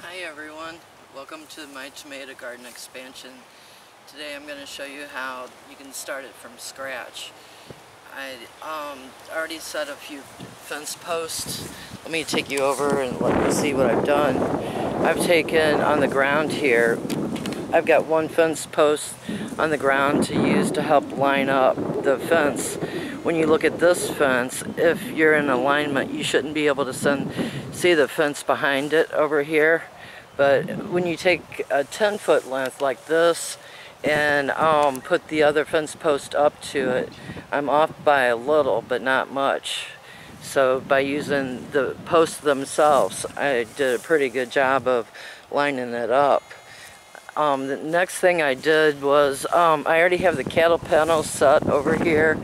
Hi everyone, welcome to my tomato garden expansion. Today I'm going to show you how you can start it from scratch. I already set a few fence posts. Let me take you over and let you see what I've done. I've taken on the ground here, I've got one fence post on the ground to use to help line up the fence. When you look at this fence, if you're in alignment, you shouldn't be able to see the fence behind it over here. But when you take a 10-foot length like this and put the other fence post up to it, I'm off by a little, but not much. So by using the posts themselves, I did a pretty good job of lining it up. The next thing I did was, I already have the cattle panels set over here,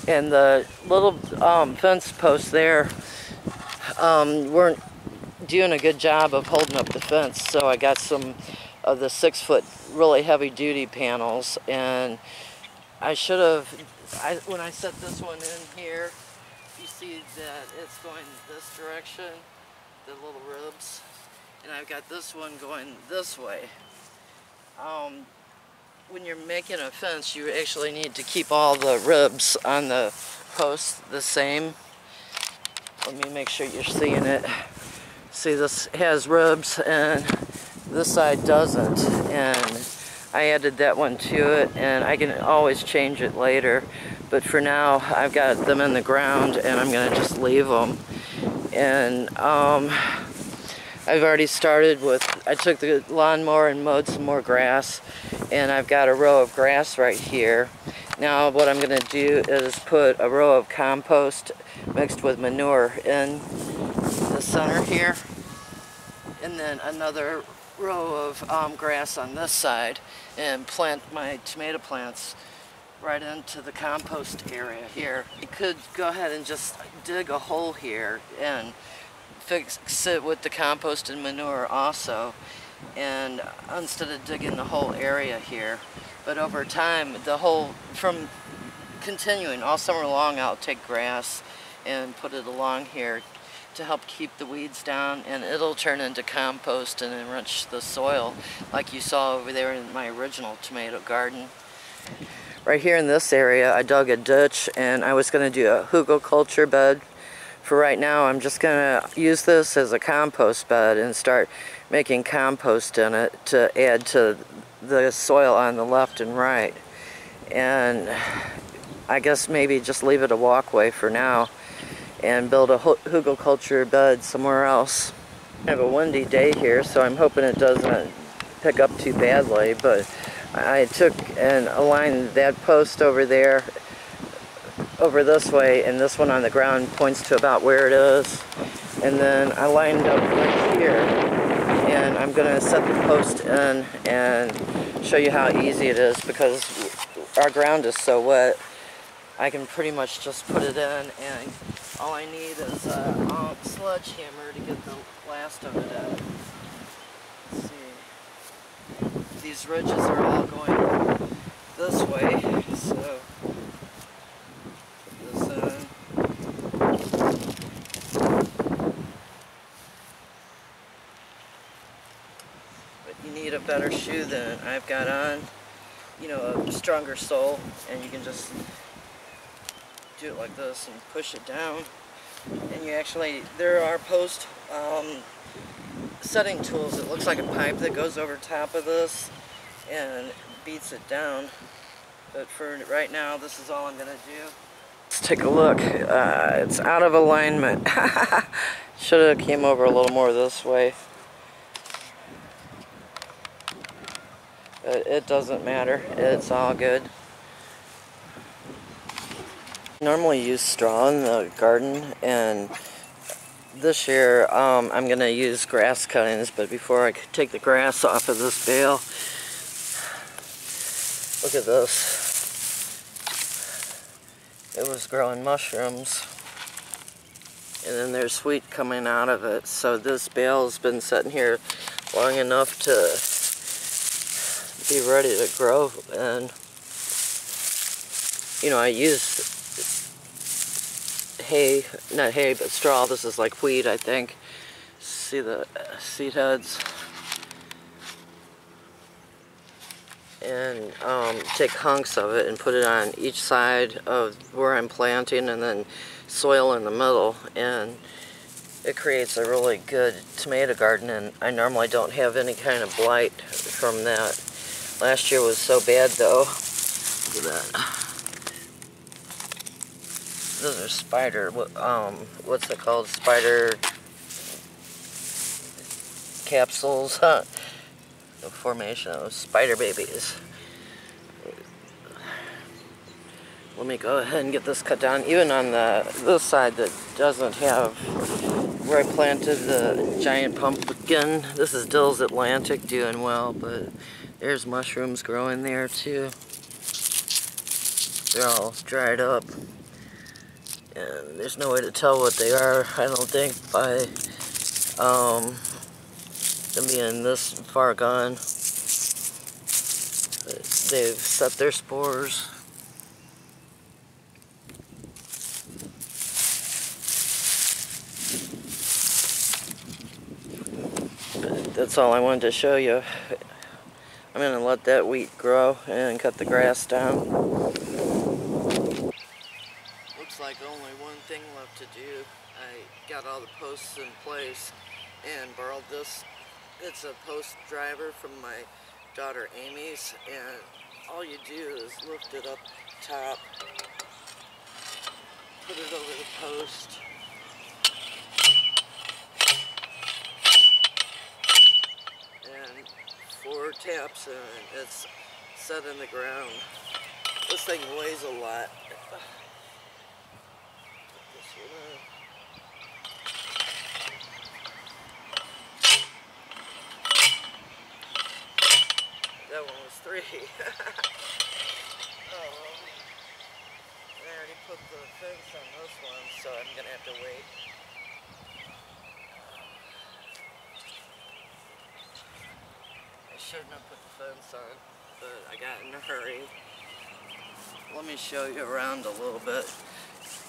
and the little fence posts there weren't doing a good job of holding up the fence, so I got some of the 6-foot really heavy duty panels, and I should have, when I set this one in here, you see that it's going this direction, the little ribs, and I've got this one going this way. When you're making a fence, you actually need to keep all the ribs on the post the same. Let me make sure you're seeing it. See, this has ribs and this side doesn't, and I added that one to it, and I can always change it later, but for now I've got them in the ground and I'm gonna just leave them. And I've already started with, I took the lawnmower and mowed some more grass, and I've got a row of grass right here. Now what I'm going to do is put a row of compost mixed with manure in the center here, and then another row of grass on this side, and plant my tomato plants right into the compost area here. You could go ahead and just dig a hole here and fix it with the compost and manure also, and instead of digging the whole area here. But over time, from continuing all summer long, I'll take grass and put it along here to help keep the weeds down, and it'll turn into compost and enrich the soil like you saw over there in my original tomato garden. Right here in this area, I dug a ditch, and I was going to do a hugelkultur bed. For right now, I'm just going to use this as a compost bed and start making compost in it to add to the soil on the left and right. And I guess maybe just leave it a walkway for now and build a hugelkultur bed somewhere else. I have a windy day here, so I'm hoping it doesn't pick up too badly, but I took and aligned that post over there over this way, and this one on the ground points to about where it is, and then I lined up right here, and I'm going to set the post in and show you how easy it is, because our ground is so wet. I can pretty much just put it in, and all I need is a sledgehammer to get the last of it out. Let's see. These ridges are all going this way, so you need a better shoe than I've got on, you know, a stronger sole, and you can just do it like this and push it down, and you actually, there are post setting tools. It looks like a pipe that goes over top of this and beats it down, but for right now this is all I'm going to do. Let's take a look. It's out of alignment. Should have came over a little more this way. But it doesn't matter. It's all good. Normally use straw in the garden, and this year I'm going to use grass cuttings, but before I take the grass off of this bale, look at this. It was growing mushrooms, and then there's wheat coming out of it. So this bale's been sitting here long enough to be ready to grow. And you know, I used hay, not hay, but straw. This is like wheat, I think. see the seed heads. And take hunks of it and put it on each side of where I'm planting, and then soil in the middle, and it creates a really good tomato garden. And I normally don't have any kind of blight from that. Last year was so bad though. Look at that. Those are spider, what's it called? Spider capsules, huh? The formation of spider babies. Let me go ahead and get this cut down. Even on this side that doesn't have, where I planted the giant pumpkin, this is Dill's Atlantic, doing well, but there's mushrooms growing there too. They're all dried up, and there's no way to tell what they are, I don't think, by them being this far gone. But they've set their spores. But that's all I wanted to show you. I'm going to let that wheat grow and cut the grass down. Looks like only one thing left to do. I got all the posts in place and borrowed this. It's a post driver from my daughter Amy's, and all you do is lift it up top, put it over the post, and 4 taps and it's set in the ground. This thing weighs a lot. Put this one on. That one was 3. Oh, I already put the fence on this one, so I'm gonna have to wait. I shouldn't have put the fence on, but I got in a hurry. Let me show you around a little bit.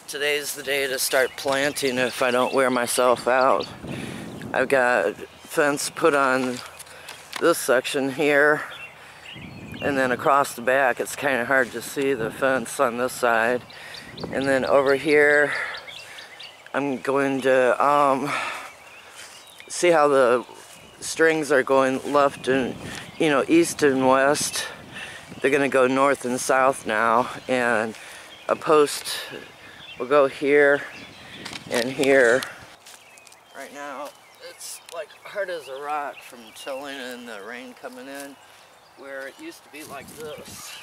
Today's the day to start planting if I don't wear myself out. I've got fence put on this section here, and then across the back it's kind of hard to see the fence on this side. And then over here I'm going to see how the strings are going left and, you know, east and west. They're going to go north and south now, and a post will go here and here. Right now it's like hard as a rock from tilling and the rain coming in, where it used to be like this.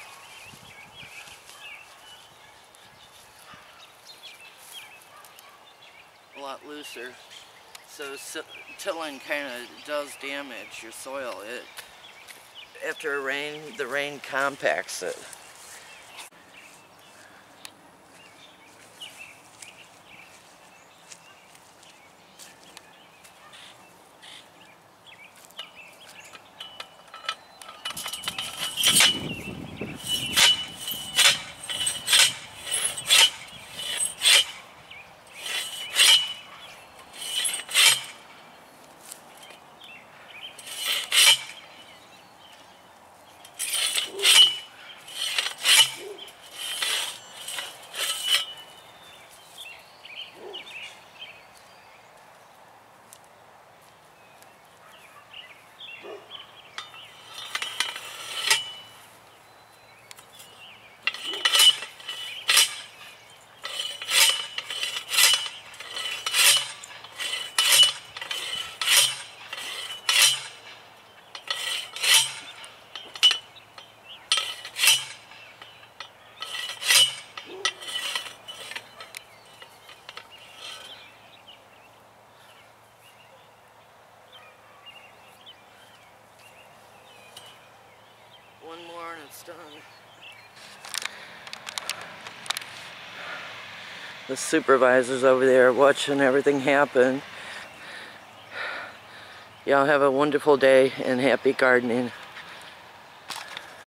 A lot looser. So tilling kind of does damage your soil. After a rain, the rain compacts it. One more and it's done. The supervisor's over there watching everything happen. Y'all have a wonderful day and happy gardening.